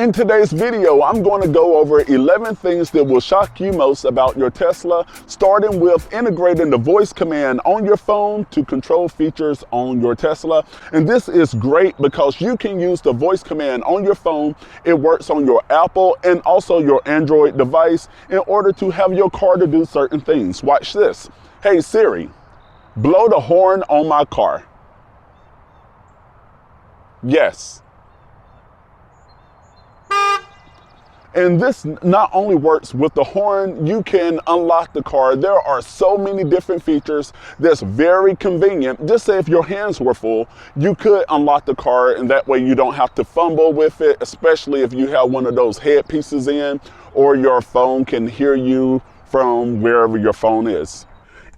In today's video, I'm going to go over 11 things that will shock you most about your Tesla, starting with integrating the voice command on your phone to control features on your Tesla. And this is great because you can use the voice command on your phone. It works on your Apple and also your Android device in order to have your car to do certain things. Watch this. Hey Siri, blow the horn on my car. Yes. And this not only works with the horn, you can unlock the car. There are so many different features that's very convenient. Just say if your hands were full, you could unlock the car and that way you don't have to fumble with it, especially if you have one of those headpieces in or your phone can hear you from wherever your phone is.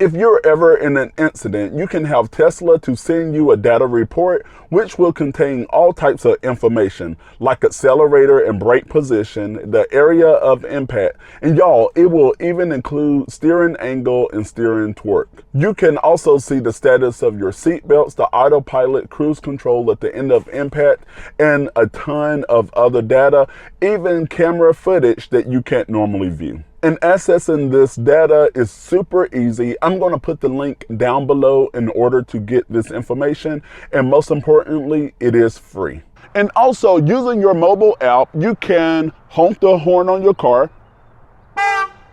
If you're ever in an incident, you can have Tesla to send you a data report, which will contain all types of information like accelerator and brake position, the area of impact, and y'all, it will even include steering angle and steering torque. You can also see the status of your seat belts, the autopilot, cruise control at the end of impact, and a ton of other data, even camera footage that you can't normally view. And accessing this data is super easy. I'm going to put the link down below in order to get this information. And most importantly, it is free. And also using your mobile app, you can honk the horn on your car.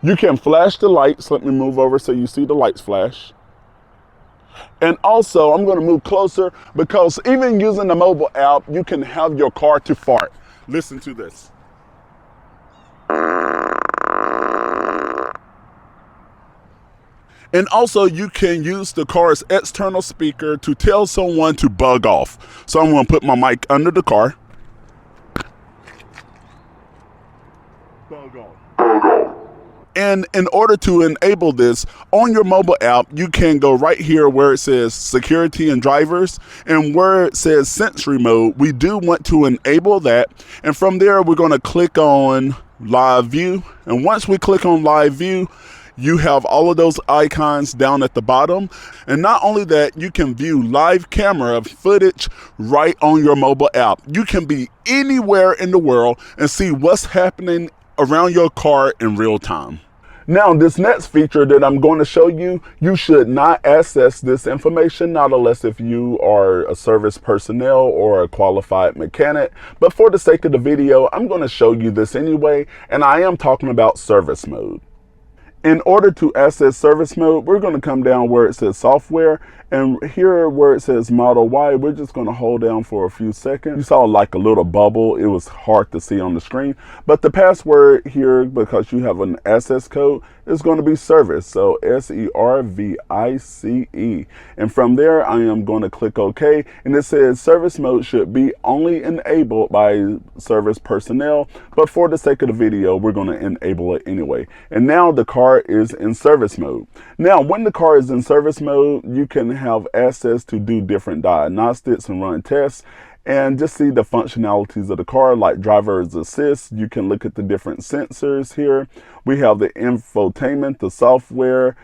You can flash the lights. Let me move over so you see the lights flash. And also I'm going to move closer because even using the mobile app, you can have your car to fart. Listen to this. And also you can use the car's external speaker to tell someone to bug off. So I'm going to put my mic under the car. Bug off. And in order to enable this on your mobile app, you can go right here where it says security and drivers, and where it says sensory mode, we do want to enable that. And from there, we're going to click on live view. And once we click on live view, you have all of those icons down at the bottom. And not only that, you can view live camera footage right on your mobile app. You can be anywhere in the world and see what's happening around your car in real time. Now, this next feature that I'm going to show you, you should not access this information, not unless if you are a service personnel or a qualified mechanic. But for the sake of the video, I'm going to show you this anyway, and I am talking about service mode. In order to access service mode, we're going to come down where it says software, and here where it says Model Y, we're just going to hold down for a few seconds. You saw like a little bubble. It was hard to see on the screen, but the password here, because you have an access code, is going to be service. So SERVICE. And from there, I am going to click OK. And it says service mode should be only enabled by service personnel. But for the sake of the video, we're going to enable it anyway. And now the car is in service mode. Now, when the car is in service mode, you can have access to do different diagnostics and run tests and just see the functionalities of the car, like driver's assist. You can look at the different sensors here. We have the infotainment, the software.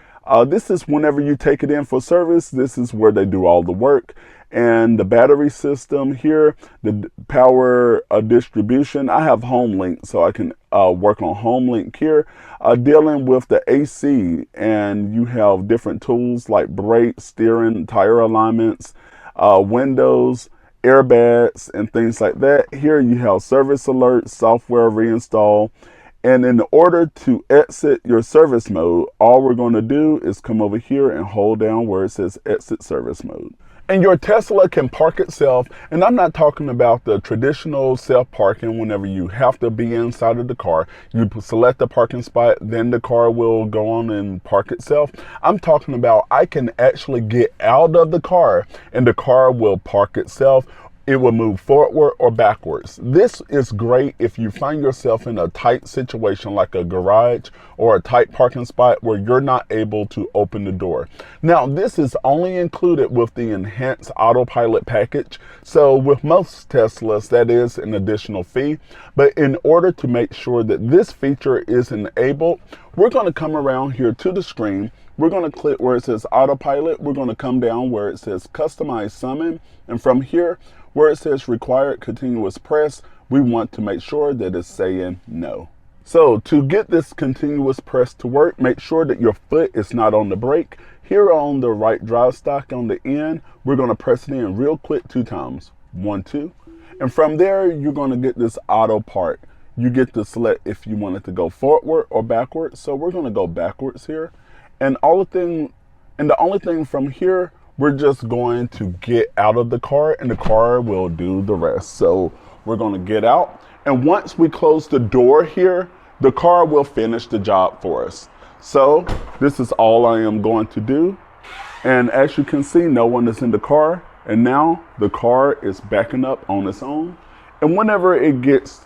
This is whenever you take it in for service, this is where they do all the work. And the battery system here, the power distribution. I have home link, so I can work on home link here. Dealing with the AC, and you have different tools like brake, steering, tire alignments, windows, airbags, and things like that. Here you have service alerts, software reinstall. And in order to exit your service mode, all we're going to do is come over here and hold down where it says exit service mode. And your Tesla can park itself, and I'm not talking about the traditional self-parking whenever you have to be inside of the car. You select the parking spot, then the car will go on and park itself. I'm talking about I can actually get out of the car, and the car will park itself. It will move forward or backwards. This is great if you find yourself in a tight situation like a garage or a tight parking spot where you're not able to open the door. Now, this is only included with the enhanced autopilot package. So with most Teslas, that is an additional fee. But in order to make sure that this feature is enabled, we're going to come around here to the screen. We're going to click where it says autopilot. We're going to come down where it says customize summon. And from here, where it says required continuous press, we want to make sure that it's saying no. So to get this continuous press to work, make sure that your foot is not on the brake. Here on the right drive stock on the end, we're going to press it in real quick 2 times. 1, 2. And from there, you're going to get this auto part. You get to select if you want it to go forward or backwards. So we're going to go backwards here. And the only thing from here, we're just going to get out of the car and the car will do the rest. So we're going to get out. And once we close the door here, the car will finish the job for us. So this is all I am going to do. And as you can see, no one is in the car. And now the car is backing up on its own. And whenever it gets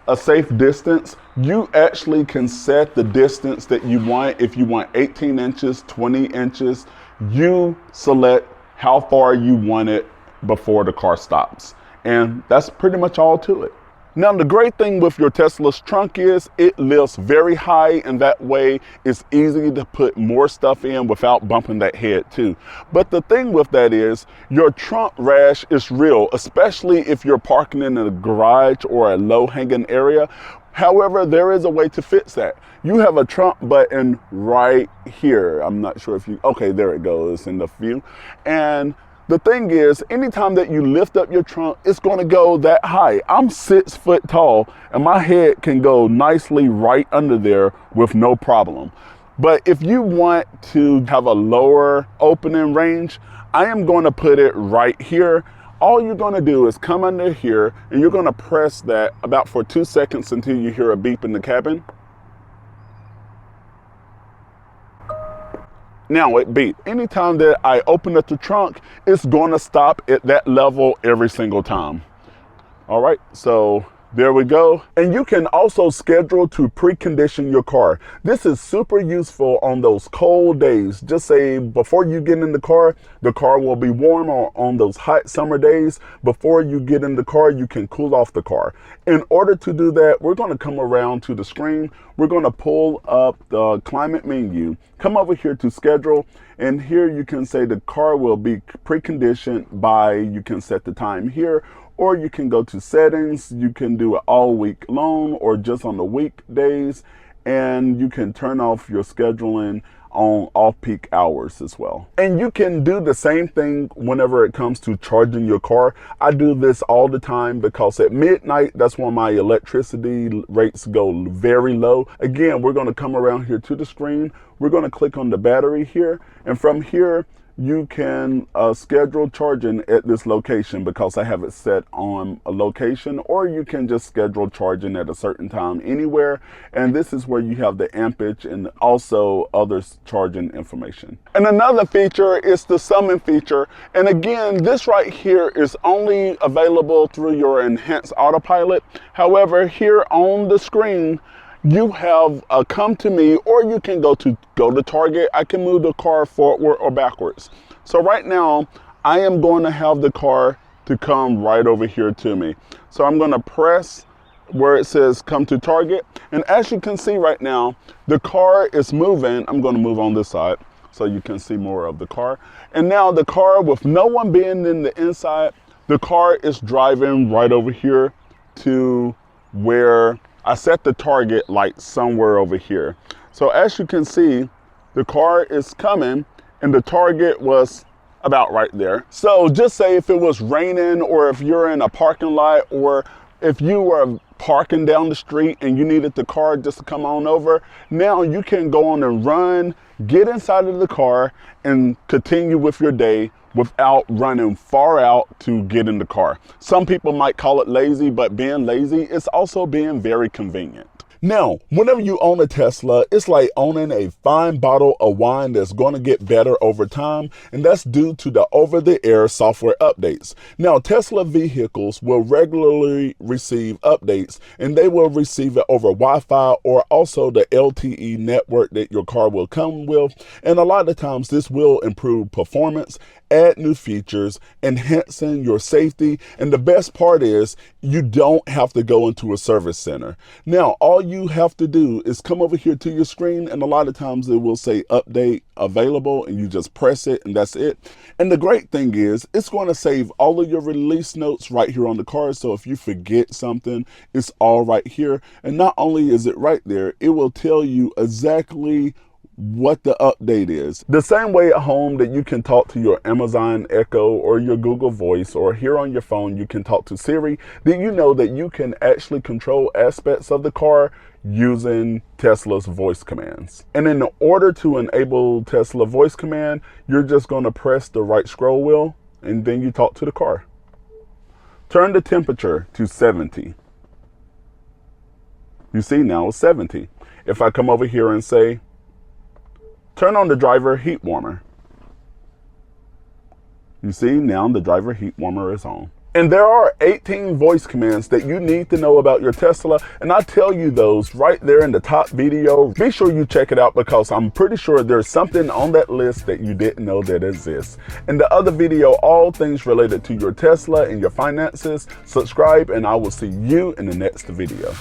a safe distance, you actually can set the distance that you want. If you want 18 inches, 20 inches, you select how far you want it before the car stops. And that's pretty much all to it. Now, the great thing with your Tesla's trunk is it lifts very high, and that way it's easy to put more stuff in without bumping that head too. But the thing with that is your trunk rash is real, especially if you're parking in a garage or a low-hanging area. However, there is a way to fix that. You have a trunk button right here. I'm not sure if you, okay, there it goes in the view. And the thing is, anytime that you lift up your trunk, it's going to go that high. I'm 6 foot tall and my head can go nicely right under there with no problem. But if you want to have a lower opening range, I am going to put it right here. All you're going to do is come under here and you're going to press that about for 2 seconds until you hear a beep in the cabin. Now it beep. Anytime that I open up the trunk, it's going to stop at that level every single time. All right, so there we go. And you can also schedule to precondition your car. This is super useful on those cold days. Just say before you get in the car will be warm, or on those hot summer days, before you get in the car, you can cool off the car. In order to do that, we're going to come around to the screen. We're going to pull up the climate menu, come over here to schedule, and here you can say the car will be preconditioned by, you can set the time here, or you can go to settings. You can do it all week long or just on the weekdays, and you can turn off your scheduling on off-peak hours as well. And you can do the same thing whenever it comes to charging your car. I do this all the time because at midnight, that's when my electricity rates go very low. Again, we're going to come around here to the screen. We're going to click on the battery here, and from here you can schedule charging at this location because I have it set on a location, or you can just schedule charging at a certain time anywhere. And this is where you have the ampage and also other charging information. And another feature is the summon feature. And again, this right here is only available through your enhanced autopilot. However, here on the screen, you have a come to me, or you can go to target. I can move the car forward or backwards. So right now, I am going to have the car to come right over here to me. So I'm going to press where it says come to target. And as you can see right now, the car is moving. I'm going to move on this side so you can see more of the car. And now the car, with no one being in the inside, the car is driving right over here to where I set the target, like somewhere over here. So as you can see, the car is coming and the target was about right there. So just say if it was raining, or if you're in a parking lot, or if you were parking down the street and you needed the car just to come on over, now you can go on and run, get inside of the car and continue with your day without running far out to get in the car. Some people might call it lazy, but being lazy is also being very convenient. Now, whenever you own a Tesla, it's like owning a fine bottle of wine that's going to get better over time, and that's due to the over-the-air software updates. Now, Tesla vehicles will regularly receive updates, and they will receive it over Wi-Fi or also the LTE network that your car will come with, and a lot of times this will improve performance add new features, enhancing your safety. And the best part is you don't have to go into a service center. Now, all you have to do is come over here to your screen, and a lot of times it will say update available, and you just press it and that's it. And the great thing is it's going to save all of your release notes right here on the card. So if you forget something, it's all right here. And not only is it right there, it will tell you exactly what the update is. The same way at home that you can talk to your Amazon Echo or your Google Voice, or here on your phone you can talk to Siri, then you know that you can actually control aspects of the car using Tesla's voice commands. And in order to enable Tesla voice command, you're just going to press the right scroll wheel and then you talk to the car. Turn the temperature to 70. You see, now it's 70. If I come over here and say, turn on the driver heat warmer. You see, now the driver heat warmer is on. And there are 18 voice commands that you need to know about your Tesla, and I tell you those right there in the top video. Be sure you check it out because I'm pretty sure there's something on that list that you didn't know that exists. In the other video, all things related to your Tesla and your finances, subscribe and I will see you in the next video.